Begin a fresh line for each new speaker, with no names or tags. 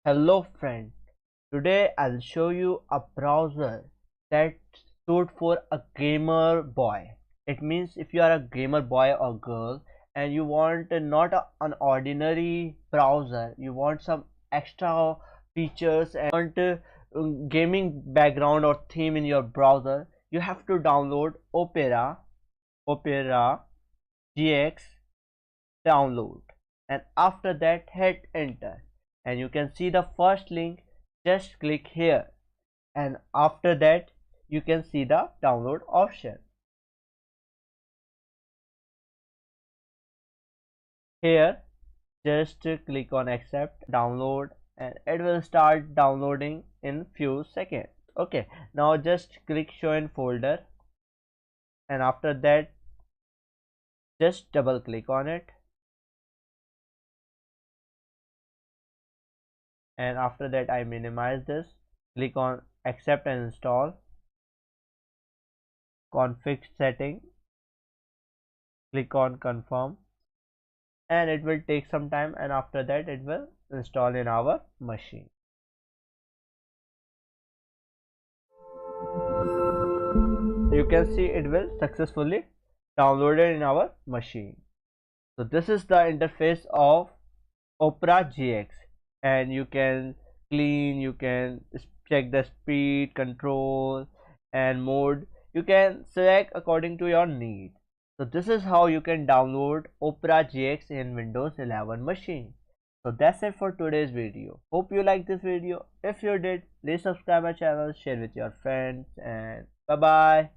Hello friend, today I'll show you a browser that's suited for a gamer boy. It means if you are a gamer boy or girl and you want not an ordinary browser, you want some extra features and want gaming background or theme in your browser, you have to download Opera GX download, and after that hit enter and you can see the first link. Just click here and after that you can see the download option. Here just click on accept download and it will start downloading in few seconds. Okay, now just click show in folder and after that just double click on it, and after that I minimize this, click on accept and install, config setting, click on confirm, and it will take some time and after that it will install in our machine. You can see it will successfully downloaded in our machine. So this is the interface of Opera GX, and you can clean, you can check the speed, control and mode. You can select according to your need. So this is how you can download Opera GX in Windows 11 machine. So that's it for today's video. Hope you liked this video. If you did, please subscribe my channel, share with your friends, and bye bye.